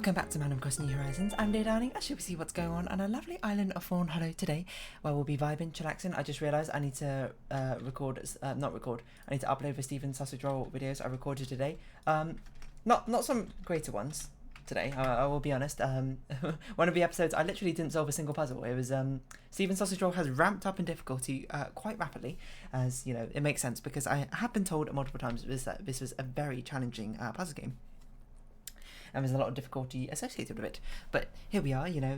Welcome back to Man of Crossing New Horizons. I'm Dear Darling. As you can see what's going on a lovely island of Fawnhollow today, where we'll be vibing, chillaxing. I just realised I need to I need to upload the Stephen Sausage Roll videos I recorded today. Not some greater ones today, I will be honest. One of the episodes, I literally didn't solve a single puzzle. It was, Stephen Sausage Roll has ramped up in difficulty quite rapidly, as, you know, it makes sense, because I have been told multiple times that this was a very challenging puzzle game. And there's a lot of difficulty associated with it. But here we are, you know,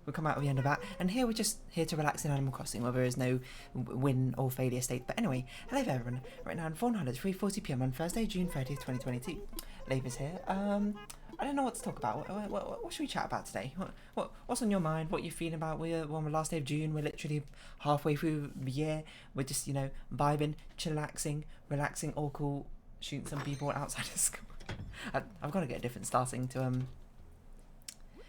we'll come out at the end of that. And here we're just here to relax in Animal Crossing, where there is no win or failure state. But anyway, hello there everyone. Right now in Fawnhallow, it's 3:40 PM on Thursday, June 30th, 2022. Labour's here. I don't know what to talk about. What should we chat about today? What's on your mind? What are you feeling about? We're on the last day of June. We're literally halfway through the year. We're just, you know, vibing, chillaxing, relaxing, all cool, shooting some people outside of school. I've got to get a different starting to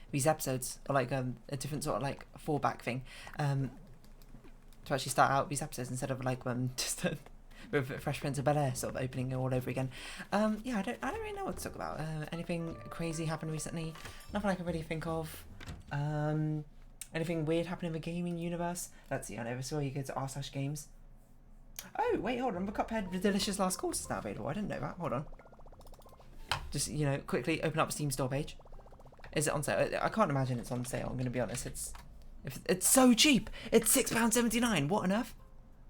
these episodes, or like a different sort of like fallback thing, to actually start out these episodes instead of like just with Fresh Prince of Bel-Air sort of opening all over again. Yeah, I don't really know what to talk about. Anything crazy happened recently? Nothing I can really think of. Anything weird happened in the gaming universe? Let's see. I never saw you go to r/games. Oh wait, hold on. The Cuphead, the Delicious Last Course is now available. I didn't know that. Hold on. Just, you know, quickly open up the Steam store page. Is it on sale? I can't imagine it's on sale, I'm going to be honest. It's so cheap. It's £6.79. What on earth?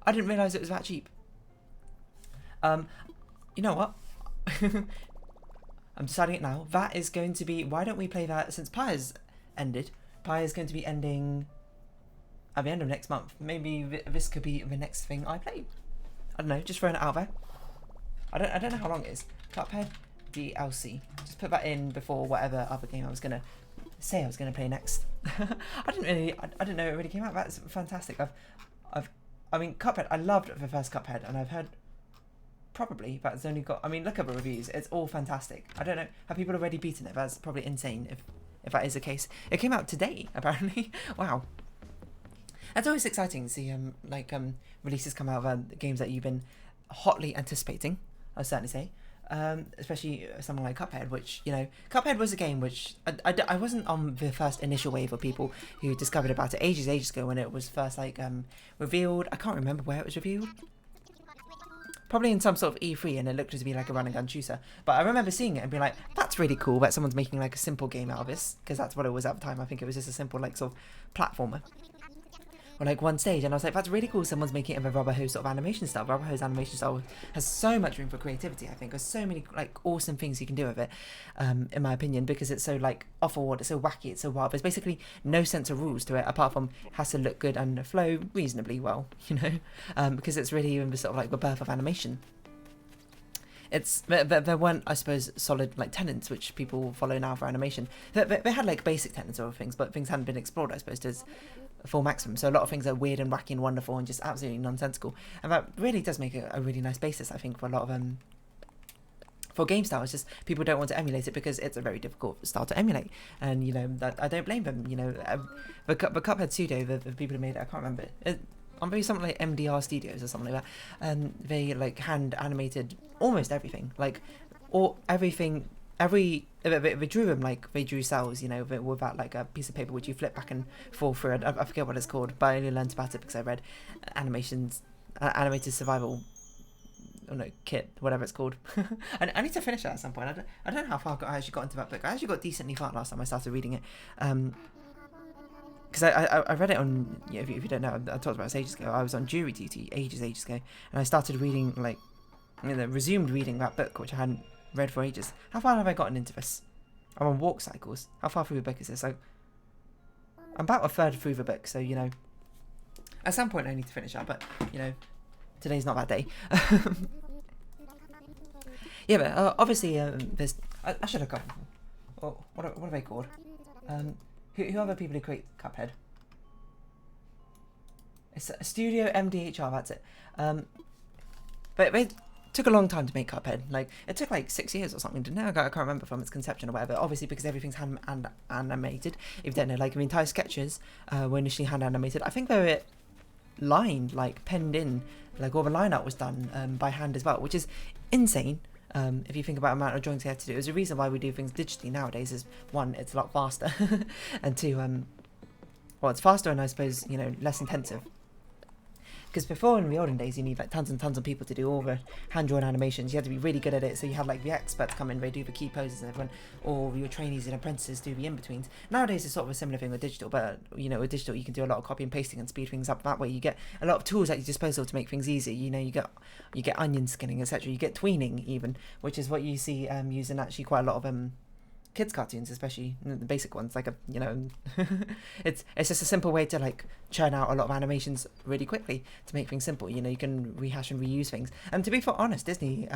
I didn't realise it was that cheap. You know what? I'm deciding it now. That is going to be... Why don't we play that since Pyre's ended? Pyre is going to be ending at the end of next month. Maybe this could be the next thing I play. I don't know, just throwing it out there. I don't know how long it is. Cuphead DLC. Just put that in before whatever other game I was gonna say I was gonna play next. I didn't know it really came out. That's fantastic. I mean, Cuphead. I loved the first Cuphead, and I've heard probably that's only got. I mean, look at the reviews. It's all fantastic. I don't know. Have people already beaten it? That's probably insane if that is the case. It came out today, apparently. Wow. That's always exciting to see releases come out of games that you've been hotly anticipating. I'll certainly say. Especially something like Cuphead, which, you know, Cuphead was a game which I wasn't on the first initial wave of people who discovered about it ages ago when it was first revealed. I can't remember where it was revealed. Probably in some sort of E3, and it looked to be like a run and gun shooter. But I remember seeing it and being like, that's really cool that someone's making like a simple game out of this, because that's what it was at the time. I think it was just a simple like sort of platformer. Or like one stage, and I was like, that's really cool, someone's making it in the Rubber Hose sort of animation style. Rubber Hose animation style has so much room for creativity, I think. There's so many like awesome things you can do with it, in my opinion, because it's so like off-the-wall, it's so wacky, it's so wild. There's basically no sense of rules to it, apart from it has to look good and flow reasonably well, you know, because it's really even the sort of like the birth of animation. There weren't, I suppose, solid like tenets which people follow now for animation. They had like basic tenets or things, but things hadn't been explored, I suppose, to its full maximum. So a lot of things are weird and wacky and wonderful and just absolutely nonsensical. And that really does make a really nice basis, I think, for a lot of for game style. It's just people don't want to emulate it because it's a very difficult style to emulate. And, you know, that I don't blame them. You know, the Cuphead Studio, the people who made it, I can't remember it. I'm very something like MDR Studios or something like that, and they like hand animated almost everything, like they drew them like they drew cells, you know, with that like a piece of paper which you flip back and forth through. I forget what it's called, but I only learned about it because I read animated survival. Oh no, kit, whatever it's called. I need to finish that at some point. I don't know how far I actually got into that book. I actually got decently far last time I started reading it. Because I read it on, if you don't know, I talked about this ages ago. I was on jury duty ages ago, and I started reading, like, you know, resumed reading that book, which I hadn't read for ages. How far have I gotten into this? I'm on walk cycles. How far through the book is this? I'm about a third through the book, so, you know, at some point I need to finish that, but, you know, today's not that day. Yeah, but obviously, there's... I should have got... What are they called? Who are the people who create Cuphead? It's a Studio MDHR, that's it. But they took a long time to make Cuphead. Like, it took like 6 years or something, didn't it? I can't remember from its conception or whatever. Obviously, because everything's hand animated. If you don't know, like, the entire sketches were initially hand animated. I think they were lined, like, penned in. Like, all the line art was done by hand as well, which is insane. If you think about the amount of drawings you have to do, there's a reason why we do things digitally nowadays. Is one, it's a lot faster, and two, well, it's faster and I suppose, you know, less intensive. Because before, in the olden days, you need like tons and tons of people to do all the hand-drawn animations. You had to be really good at it, so you had like the experts come in, they do the key poses and everyone, or your trainees and apprentices do the in-betweens. Nowadays, it's sort of a similar thing with digital, but, you know, with digital, you can do a lot of copy and pasting and speed things up that way. You get a lot of tools at your disposal to make things easy. You know, you get onion skinning, etc. You get tweening even, which is what you see using actually quite a lot of kids cartoons, especially the basic ones, like you know, it's just a simple way to like churn out a lot of animations really quickly to make things simple. You know, you can rehash and reuse things. And to be honest, Disney,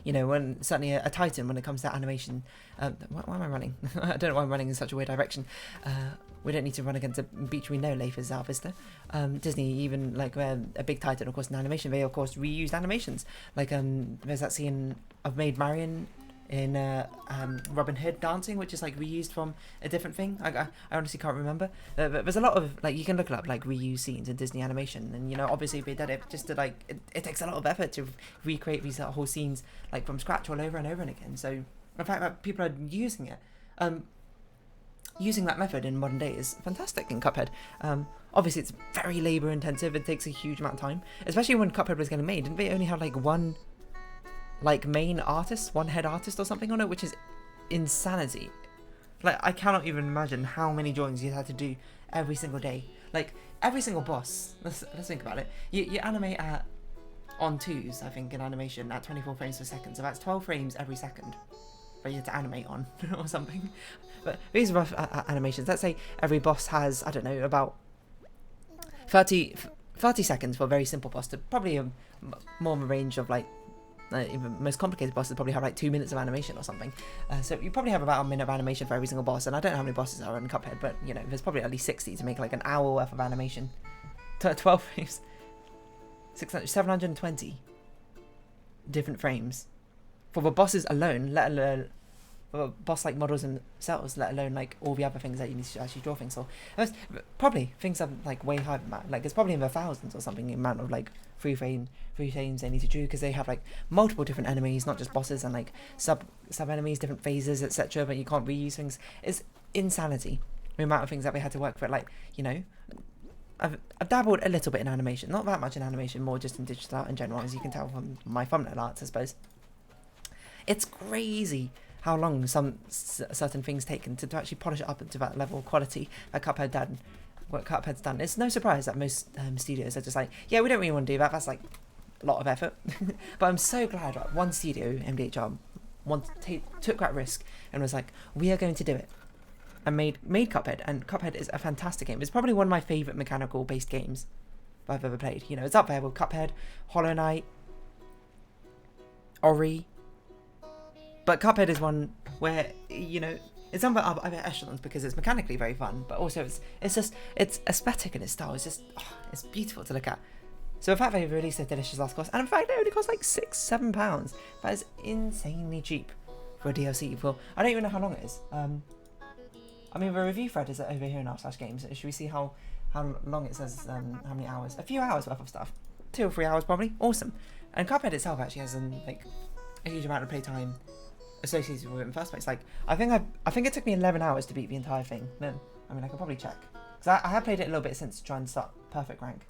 you know, when certainly a titan when it comes to animation. Why am I running? I don't know why I'm running in such a weird direction. We don't need to run against a beach we know, Leif is our Vista. Disney, even like a big titan, of course, in animation, they of course reused animations. Like there's that scene of Maid Marian in Robin Hood dancing, which is like reused from a different thing. I honestly can't remember. But there's a lot of like, you can look it up, like reused scenes in Disney animation, and you know, obviously they did it just to like it takes a lot of effort to recreate these whole scenes like from scratch all over and over and again. So the fact that people are using it, using that method in modern day is fantastic in Cuphead. Obviously it's very labor intensive. It takes a huge amount of time, especially when Cuphead was getting made. Didn't they only have like one like main artist, one head artist or something on it, which is insanity. Like, I cannot even imagine how many drawings you had to do every single day. Like, every single boss, let's think about it. You animate at, on 2s, I think, in animation, at 24 frames per second, so that's 12 frames every second that you have to animate on, or something. But these are rough animations. Let's say every boss has, I don't know, about 30 seconds for a very simple boss, to probably more of a range of, like, even most complicated bosses probably have like 2 minutes of animation or something. So you probably have about a minute of animation for every single boss, and I don't know how many bosses are in Cuphead, but you know, there's probably at least 60 to make like an hour worth of animation. 12 frames. 720 different frames for the bosses alone, let alone for boss like models themselves, let alone like all the other things that you need to actually draw things for. Probably things are like way higher than that. Like it's probably in the thousands or something, the amount of like free frames they need to do, because they have like multiple different enemies, not just bosses, and like sub enemies, different phases, etc. But you can't reuse things. It's insanity the amount of things that we had to work for. Like, you know, I've dabbled a little bit in animation, not that much in animation, more just in digital art in general, as you can tell from my thumbnail arts, I suppose. It's crazy how long some certain things taken to actually polish it up into that level of quality that Cuphead's done. It's no surprise that most studios are just like, yeah, we don't really want to do that. That's like a lot of effort. But I'm so glad that one studio, MDHR, took that risk and was like, we are going to do it, and made Cuphead. And Cuphead is a fantastic game. It's probably one of my favourite mechanical based games I've ever played. You know, it's up there with Cuphead, Hollow Knight, Ori. But Cuphead is one where, you know, it's on the other echelons because it's mechanically very fun, but also it's aesthetic in its style. It's just, it's beautiful to look at. So the fact they released a delicious last cost, and in fact it only cost like £6-7, that is insanely cheap for a DLC. Well, I don't even know how long it is. I mean, the review thread is over here in r/games. Should we see how long it says, how many hours? A few hours worth of stuff. 2 or 3 hours probably. Awesome. And Cuphead itself actually has like a huge amount of playtime associated with it in the first place. Like, I think it took me 11 hours to beat the entire thing. No, I mean, I could probably check, because I have played it a little bit since to try and start perfect rank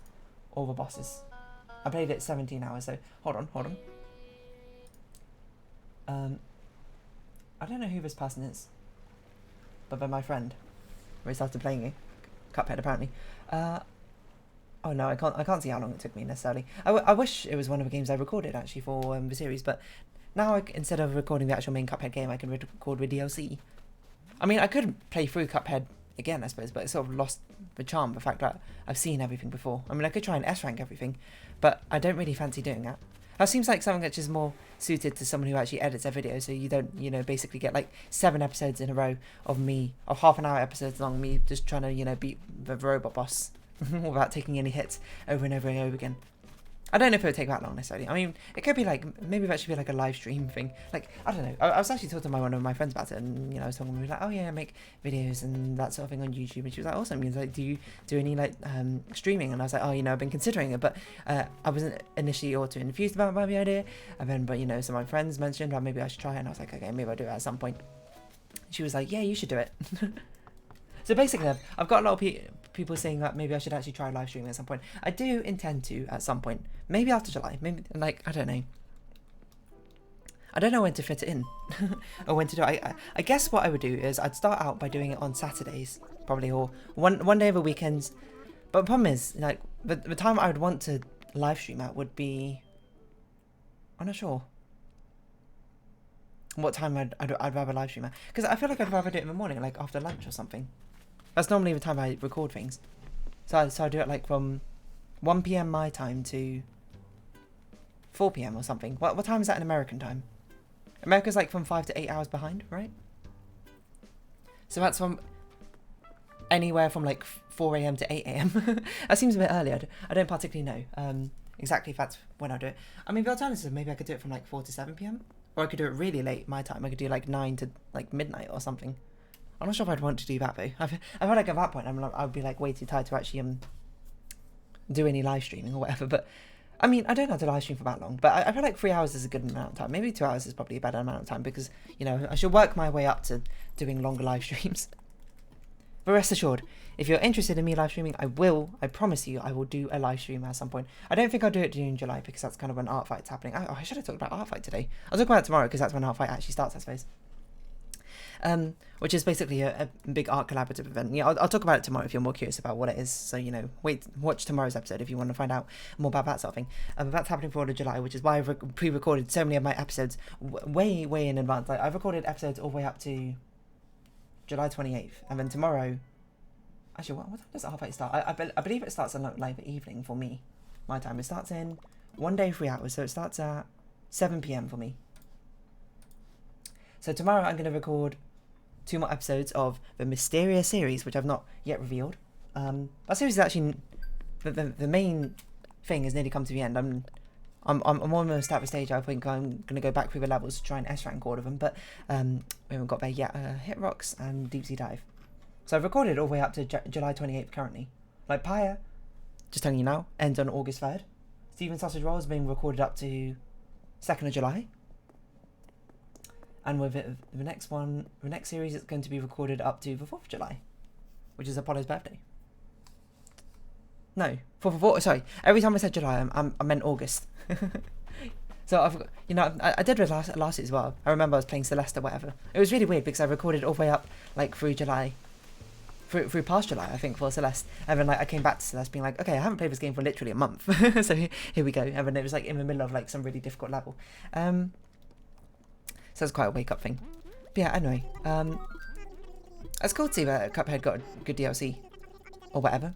all the bosses. I played it 17 hours, so hold on. I don't know who this person is, but they're my friend. We started playing it, Cuphead apparently. Oh no, I can't see how long it took me necessarily. I wish it was one of the games I recorded actually for the series, but now instead of recording the actual main Cuphead game, I can record with DLC. I mean, I could play through Cuphead again, I suppose, but it sort of lost the charm, the fact that I've seen everything before. I mean, I could try and S-rank everything, but I don't really fancy doing that. That seems like something that's just more suited to someone who actually edits their videos, so you don't, you know, basically get like 7 episodes in a row of me, of half-an-hour episodes long, me just trying to, you know, beat the robot boss without taking any hits over and over and over again. I don't know if it would take that long necessarily. I mean, it could be like, maybe that should be like a live stream thing. Like, I don't know. I was actually talking to one of my friends about it, and, I was talking to her, like, oh yeah, I make videos and that sort of thing on YouTube. And she was like, awesome. She's like, do you do any like streaming? And I was like, oh, I've been considering it, but I wasn't initially all too enthused about the idea. And then, but some of my friends mentioned, well, maybe I should try it. And I was like, okay, maybe I'll do it at some point. She was like, yeah, you should do it. So basically, I've got a lot of people saying that maybe I should actually try live streaming at some point. I do intend to at some point. Maybe after July. Maybe, like, I don't know. I don't know when to fit it in. Or when to do it. I guess what I would do is I'd start out by doing it on Saturdays. Probably, or one day of the weekends. But the problem is, like, the time I would want to live stream at would be... I'm not sure what time I'd rather live stream at. Because I feel like I'd rather do it in the morning, like after lunch or something. That's normally the time I record things. So I do it like from 1 PM my time to 4 PM or something. What time is that in American time? America's like from 5 to 8 hours behind, right? So that's from anywhere from like 4 AM to 8 AM. That seems a bit early. I don't particularly know exactly if that's when I do it. I mean, the alternative, maybe I could do it from like 4 to 7 PM. Or I could do it really late my time. I could do like 9 to like midnight or something. I'm not sure if I'd want to do that though. I feel like at that point I'd be like way too tired to actually do any live streaming or whatever. But I mean, I don't have to live stream for that long. But I feel like 3 hours is a good amount of time. Maybe 2 hours is probably a better amount of time because I should work my way up to doing longer live streams. But rest assured, if you're interested in me live streaming, I promise you, I will do a live stream at some point. I don't think I'll do it during July because that's kind of when Art Fight's happening. I should have talked about Art Fight today. I'll talk about it tomorrow because that's when Art Fight actually starts, I suppose. Which is basically a big art collaborative event. Yeah, I'll talk about it tomorrow if you're more curious about what it is. So, watch tomorrow's episode if you want to find out more about that sort of thing. That's happening for all of July, which is why I've pre-recorded so many of my episodes way in advance. Like, I've recorded episodes all the way up to July 28th, and then tomorrow... Actually, what time does Art Fight start? I believe it starts at like the evening for me. My time. It starts in 1 day, 3 hours, so it starts at 7 PM for me. So tomorrow I'm going to record 2 more episodes of the Mysteria series, which I've not yet revealed. That series is actually... The main thing has nearly come to the end. I'm almost at the stage I think I'm going to go back through the levels to try and S-rank all of them, but we haven't got there yet. Hit Rocks and Deep Sea Dive. So I've recorded all the way up to July 28th currently. Like Pyre, just telling you now, ends on August 3rd. Stephen Sausage Roll has been recorded up to 2nd of July. And with it, the next series is going to be recorded up to the 4th of July, which is Apollo's birthday. No, 4th of sorry. Every time I said July, I meant August. So I did with last as well. I remember I was playing Celeste or whatever. It was really weird because I recorded all the way up like through July. Through past July, I think, for Celeste. And then I came back to Celeste being like, okay, I haven't played this game for literally a month. So here we go. And then it was like in the middle of like some really difficult level. So it's quite a wake-up thing. But yeah, anyway. It's cool to see that Cuphead got a good DLC. Or whatever.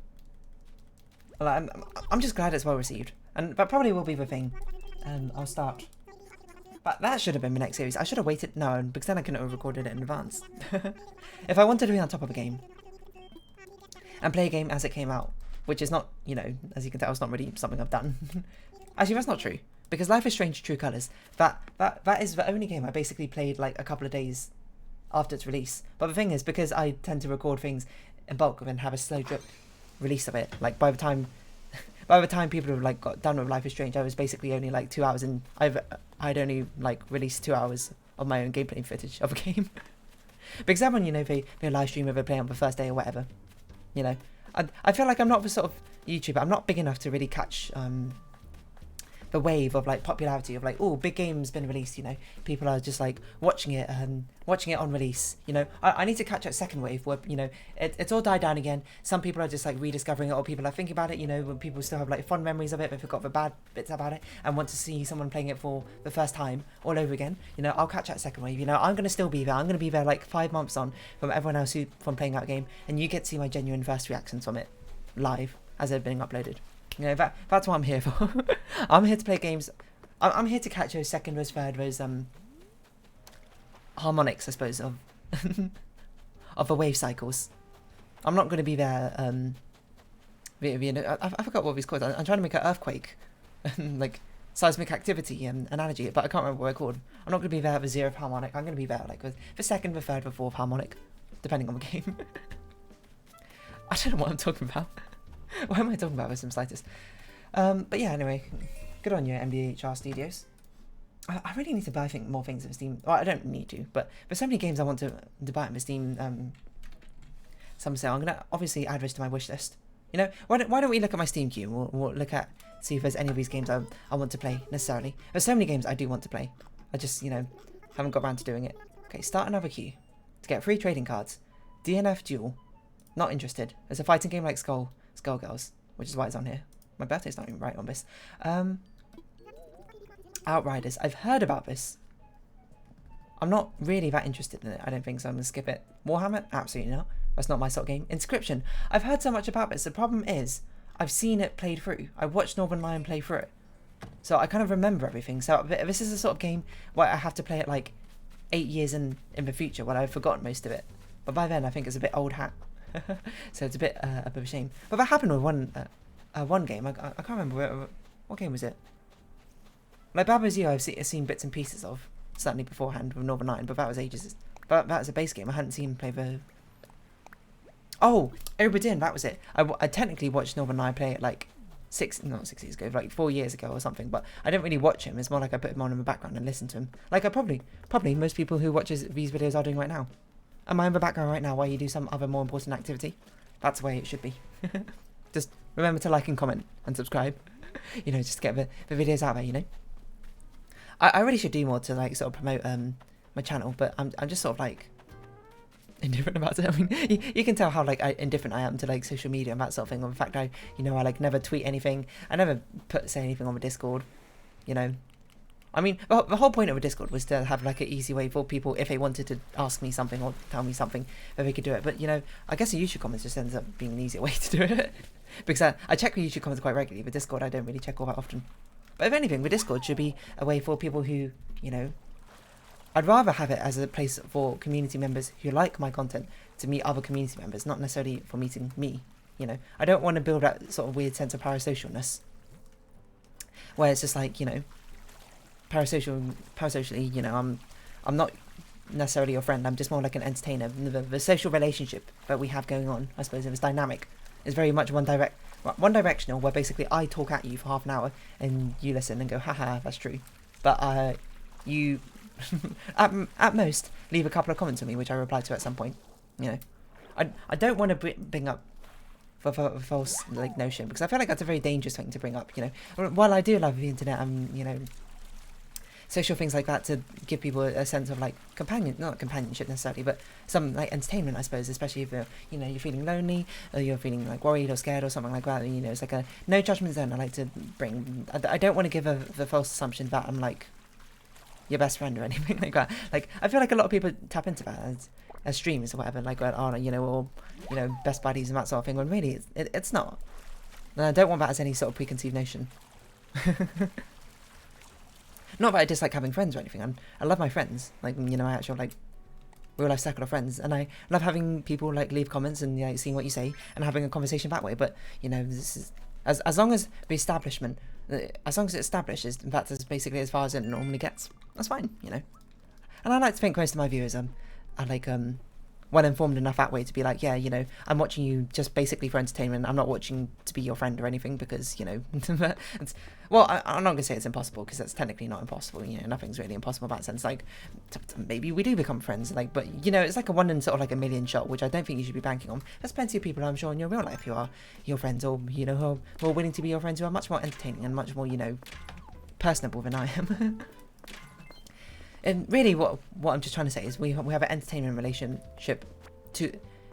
Like, I'm just glad it's well received. And that probably will be the thing. I'll start. But that should have been the next series. I should have waited. No, because then I couldn't have recorded it in advance. If I wanted to be on top of a game. And play a game as it came out. Which is not, as you can tell, it's not really something I've done. Actually, that's not true. Because Life is Strange True Colours, that is the only game I basically played like a couple of days after its release. But the thing is, because I tend to record things in bulk and have a slow drip release of it, like by the time people have like got done with Life is Strange, I was basically only like 2 hours in. I'd only like released 2 hours of my own gameplay footage of a game. Because everyone, they live stream if they play on the first day or whatever. I feel like I'm not the sort of YouTuber. I'm not big enough to really catch the wave of like popularity of like, oh, big game's been released, people are just like watching it on release. I need to catch that second wave where it's all died down again. Some people are just like rediscovering it, or people are thinking about it, when people still have like fond memories of it, they forgot the bad bits about it and want to see someone playing it for the first time all over again. I'll catch that second wave. I'm gonna still be there. I'm gonna be there like 5 months on from everyone else from playing that game, and you get to see my genuine first reactions from it live as they're being uploaded. That's what I'm here for. I'm here to play games. I'm here to catch those second, those third, those harmonics, I suppose, of of the wave cycles. I'm not going to be there. I forgot what it's called. I'm trying to make an earthquake like seismic activity analogy, but I can't remember what it's called. I'm not going to be there with 0 harmonic. I'm going to be there like with the 2nd, the 3rd, the 4th harmonic, depending on the game. I don't know what I'm talking about. Why am I talking about this in slightest? But yeah, anyway, good on you, MDHR Studios. I really need to buy, I think, more things in Steam. Well, I don't need to, but there's so many games I want to buy in the Steam some sale. I'm going to obviously add this to my wish list. You know, why don't we look at my Steam queue and we'll look at, see if there's any of these games I want to play, necessarily. There's so many games I do want to play. I just, you know, haven't got around to doing it. Okay, start another queue. To get free trading cards. DNF Duel. Not interested. It's a fighting game like Skullgirls, which is why it's on here. My birthday's not even right on this. Outriders. I've heard about this. I'm not really that interested in it. I don't think so. I'm going to skip it. Warhammer? Absolutely not. That's not my sort of game. Inscription. I've heard so much about this. The problem is, I've seen it played through. I watched Northern Lion play through it. So I kind of remember everything. So this is the sort of game where I have to play it like 8 years in the future when I've forgotten most of it. But by then I think it's a bit old hat. So it's a bit of a shame. But that happened with one game. I can't remember. What game was it? Like Bad Boys U, I've seen bits and pieces of. Certainly beforehand with Northern Lion. But that was ages. But that was a base game. I hadn't seen him play the... Oh, Oberdin, that was it. I technically watched Northern Lion play it like not 6 years ago, like 4 years ago or something. But I didn't really watch him. It's more like I put him on in the background and listen to him. Like I probably most people who watch these videos are doing right now. Am I in the background right now while you do some other more important activity? That's the way it should be. Just remember to like and comment and subscribe. You know, just to get the videos out there, you know. I really should do more to like sort of promote my channel, but I'm just sort of like indifferent about it. I mean, you can tell how like indifferent I am to like social media and that sort of thing. In fact, I like never tweet anything. I never say anything on the Discord. You know, I mean, the whole point of a Discord was to have like an easy way for people, if they wanted to ask me something or tell me something, that they could do it. But you know, I guess the YouTube comments just ends up being an easier way to do it. Because I check the YouTube comments quite regularly. But Discord, I don't really check all that often. But if anything, the Discord should be a way for people who, you know, I'd rather have it as a place for community members who like my content to meet other community members, not necessarily for meeting me, you know. I don't want to build that sort of weird sense of parasocialness, where it's just like, you know, parasocially, you know, I'm not necessarily your friend, I'm just more like an entertainer. The social relationship that we have going on, I suppose, it was dynamic. It's very much one directional, where basically I talk at you for half an hour and you listen and go, haha, that's true. But you, at most, leave a couple of comments on me, which I reply to at some point. You know, I don't want to bring up for false like notion, because I feel like that's a very dangerous thing to bring up. You know, while I do love the internet and, you know, social things like that to give people a sense of like not companionship necessarily, but some like entertainment, I suppose, especially if you know, you're feeling lonely or you're feeling like worried or scared or something like that. You know, it's like a no judgment zone I like to bring. I don't want to give the false assumption that I'm like your best friend or anything like that. Like I feel like a lot of people tap into that as streamers or whatever, like oh, you know, or you know, best buddies and that sort of thing, when really it's not. And I don't want that as any sort of preconceived notion. Not that I dislike having friends or anything. I love my friends. Like, you know, I actually like real life circle of friends, and I love having people like leave comments and, you know, seeing what you say and having a conversation that way. But you know, this is as long as the establishment, as long as it establishes, that's basically as far as it normally gets. That's fine, you know. And I like to think most of my viewers are like well informed enough that way to be like, yeah, you know, I'm watching you just basically for entertainment. I'm not watching to be your friend or anything, because, you know, well, I'm not gonna say it's impossible, because that's technically not impossible. You know, nothing's really impossible in that sense. Like, maybe we do become friends, like, but you know, it's like a one in sort of like a million shot, which I don't think you should be banking on. There's plenty of people, I'm sure, in your real life who are your friends, or you know, who are willing to be your friends, who are much more entertaining and much more, you know, personable than I am. And really, what I'm just trying to say is we have an entertainment relationship.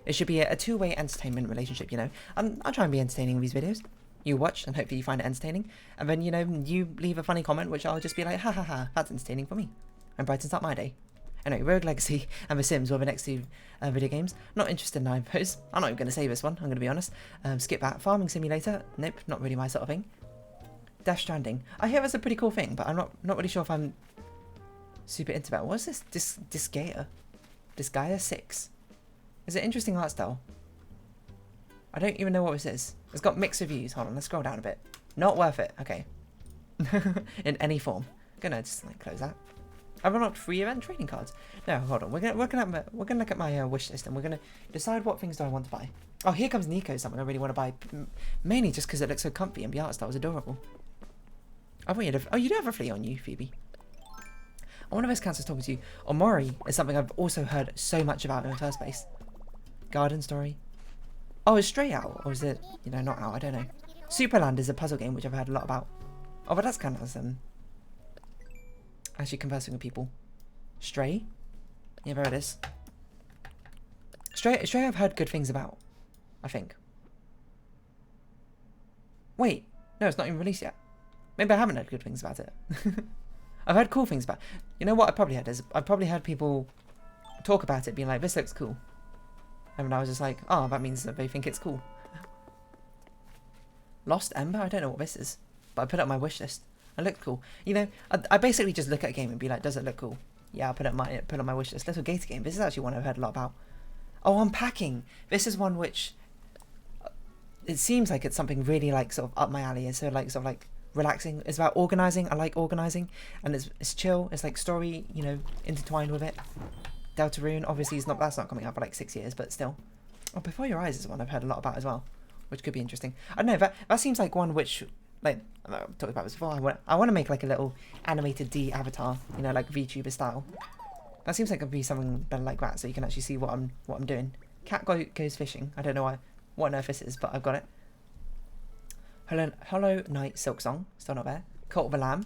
It should be a two-way entertainment relationship. You know, I'm trying to be entertaining in these videos. You watch and hopefully you find it entertaining, and then, you know, you leave a funny comment, which I'll just be like, ha ha ha, that's entertaining for me, and brightens up my day. Anyway, Rogue Legacy and The Sims were the next two video games. Not interested in either of those. I'm not even going to say this one. I'm going to be honest. Skip that. Farming Simulator. Nope, not really my sort of thing. Death Stranding. I hear that's a pretty cool thing, but I'm not really sure if I'm super into that. What's this? Disgaea 6. Is it interesting art style? I don't even know what this is. It's got mixed reviews. Hold on, let's scroll down a bit. Not worth it. Okay. in any form. Gonna just like close that. I've unlocked free event trading cards. No, hold on. We're gonna look at my wish list, and we're gonna decide what things do I want to buy. Oh, here comes Nico. Something I really want to buy, mainly just because it looks so comfy and the art style is adorable. I thought you'd have. Oh, you do have a flea on you, Phoebe. One of those cats was talking to you. Omori is something I've also heard so much about in the first place. Garden Story. Oh, is Stray out? Or is it, not out? I don't know. Superland is a puzzle game, which I've heard a lot about. Oh, but that's kind of actually conversing with people. Stray? Yeah, there it is. Stray I've heard good things about, I think. Wait, no, it's not even released yet. Maybe I haven't heard good things about it. I've heard cool things about it. You know what I probably heard is, I've probably heard people talk about it being like, this looks cool. And I was just like, oh, that means that they think it's cool. Lost Ember? I don't know what this is. But I put it on my wish list. It looked cool. I basically just look at a game and be like, does it look cool? Yeah, I'll put it on my wish list. Little Gator game. This is actually one I've heard a lot about. Oh, Unpacking. This is one which it seems like it's something really like sort of up my alley. It's sort of like relaxing. It's about organising. I like organising, and it's chill. It's like story, intertwined with it. Deltarune, obviously, that's not coming out for like 6 years, but still. Oh, Before Your Eyes is one I've heard a lot about as well, which could be interesting. I don't know, that seems like one which, like, I've talked about this before, I want to make like a little animated D avatar, like VTuber style. That seems like it would be something better like that, so you can actually see what I'm doing. Cat goes fishing. I don't know what on earth this is, but I've got it. Hollow Knight Silk Song, still not there. Cult of a Lamb.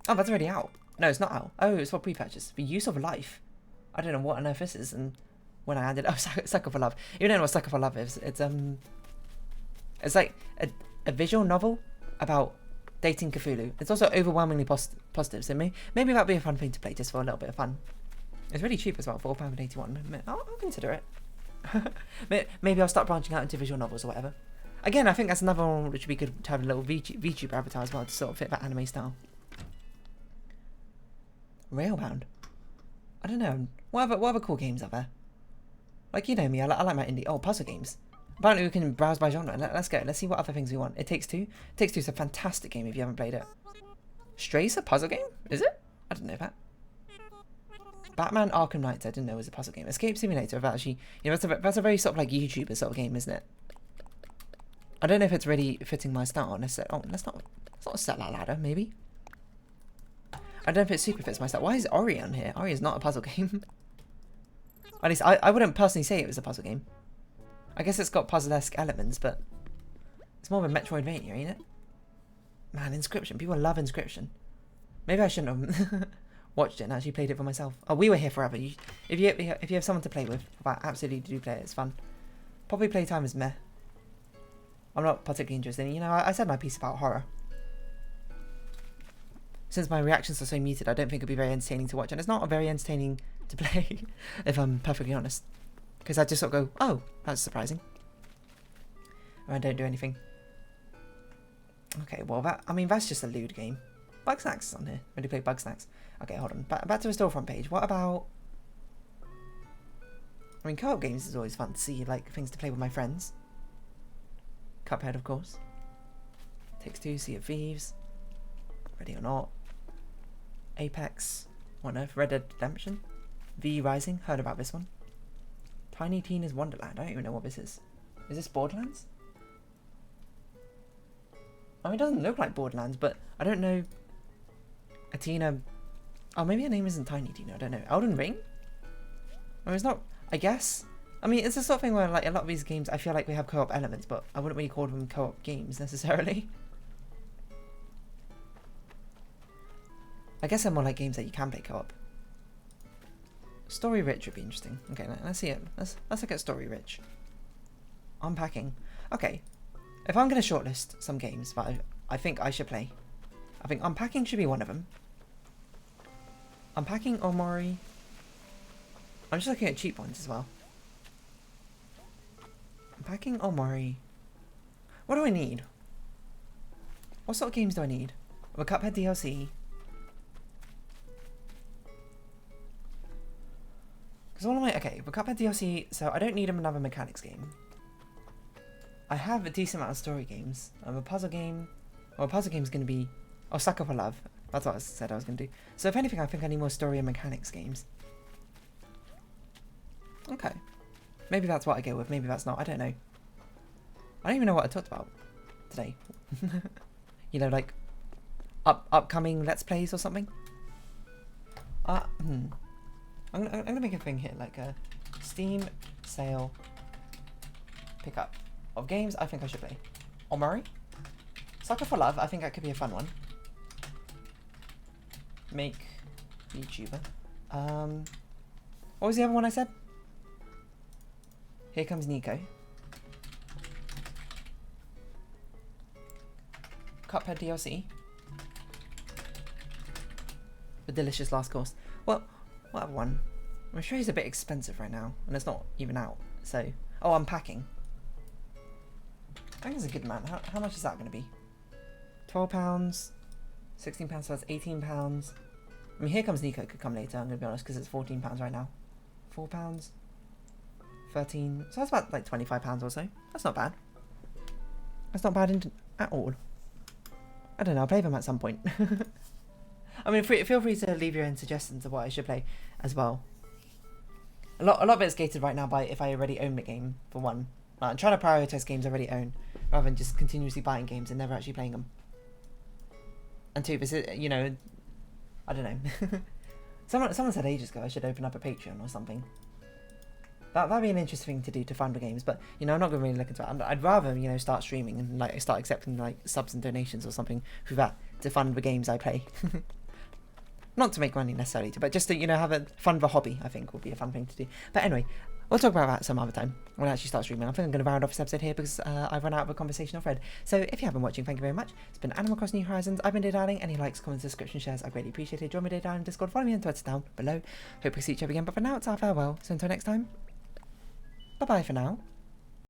Oh, that's already out. No, it's not out. Oh, it's for pre-purchase. The Use of Life. I don't know what on earth this is, and when I added, Sucker for Love. You don't know what Sucker for Love is. It's like a visual novel about dating Cthulhu. It's also overwhelmingly positive, so maybe that'd be a fun thing to play just for a little bit of fun. It's really cheap as well, £4.81. I'll consider it. Maybe I'll start branching out into visual novels or whatever. Again, I think that's another one which would be good to have a little VTuber avatar as well to sort of fit that anime style. Railbound. I don't know. What other cool games are there? Like, you know me, I like my indie. Oh, puzzle games. Apparently we can browse by genre. Let's go. Let's see what other things we want. It Takes Two. It Takes Two is a fantastic game if you haven't played it. Stray's a puzzle game? Is it? I didn't know that. Batman Arkham Knight I didn't know was a puzzle game. Escape Simulator, actually, that's a very sort of like YouTuber sort of game, isn't it? I don't know if it's really fitting my style necessarily. Oh, let's not set that ladder, maybe. I don't know if it super fits my style. Why is Ori on here? Ori is not a puzzle game. At least I wouldn't personally say it was a puzzle game. I guess it's got puzzle-esque elements, but it's more of a Metroidvania, ain't it? Man, Inscription. People love Inscription. Maybe I shouldn't have watched it and actually played it for myself. Oh, We Were Here Forever. If you have someone to play with, I absolutely do play it. It's fun. Probably playtime is meh. I'm not particularly interested. I said my piece about horror. Since my reactions are so muted, I don't think it'd be very entertaining to watch, and it's not very entertaining to play, if I'm perfectly honest. Because I just sort of go, oh, that's surprising. And I don't do anything. Okay, well, that's just a lewd game. Bugsnax is on here. Already played Bugsnax. Okay, hold on. Back to the storefront page. What about... co-op games is always fun to see, like, things to play with my friends. Cuphead, of course. Takes Two, Sea of Thieves. Ready or Not. Apex. What on earth? Red Dead Redemption. V Rising. Heard about this one. Tiny Tina's Wonderland. I don't even know what this is. Is this Borderlands? It doesn't look like Borderlands, but I don't know. A Tina... Oh, maybe her name isn't Tiny Tina. I don't know. Elden Ring? It's not... I guess. It's the sort of thing where, like, a lot of these games, I feel like they have co-op elements, but I wouldn't really call them co-op games, necessarily. I guess they're more like games that you can play co-op. Story Rich would be interesting. Okay, let's see it. Let's look at Story Rich. Unpacking. Okay. If I'm going to shortlist some games that I think I should play, I think Unpacking should be one of them. Unpacking Omori. I'm just looking at cheap ones as well. Unpacking Omori. What do I need? What sort of games do I need? A Cuphead DLC. Because all of my... Okay, the Cuphead DLC... So I don't need another mechanics game. I have a decent amount of story games. I have a puzzle game. Well, puzzle game's going to be... Oh, Sucker for Love. That's what I said I was going to do. So if anything, I think I need more story and mechanics games. Okay. Maybe that's what I go with. Maybe that's not. I don't know. I don't even know what I talked about today. You know, like upcoming Let's Plays or something. I'm gonna make a thing here, like a Steam sale pickup of games I think I should play. Omori? Sucker for Love, I think that could be a fun one. Make YouTuber. What was the other one I said? Here Comes Nico. Cuphead DLC. The Delicious Last Course. Well, what other one? I'm sure he's a bit expensive right now, and it's not even out. So, oh, Unpacking. I think it's a good amount. How much is that going to be? £12, £16, so that's £18. I mean, Here Comes Nico could come later, I'm going to be honest, because it's £14 right now. £4, 13, so that's about like £25 or so. That's not bad. That's not bad at all. I don't know, I'll play them at some point. I mean, feel free to leave your own suggestions of what I should play as well. A lot of it's gated right now by if I already own the game, for one. I'm trying to prioritise games I already own, rather than just continuously buying games and never actually playing them. And two, because, you know, I don't know. Someone said ages ago I should open up a Patreon or something. That'd be an interesting thing to do to fund the games, but, you know, I'm not going to really look into it. I'd rather, you know, start streaming and, like, start accepting, like, subs and donations or something through that to fund the games I play. Not to make money necessarily, but just to, you know, have a fun of a hobby, I think would be a fun thing to do. But anyway, we'll talk about that some other time when I actually start streaming. I think I'm going to round off this episode here because I've run out of a conversational thread. So if you have been watching, thank you very much. It's been Animal Crossing New Horizons. I've been Darling. Any likes, comments, subscription, shares, I greatly appreciate it. Join me Darling Discord. Follow me on Twitter down below. Hope we see each other again. But for now, it's our farewell. So until next time, bye-bye for now.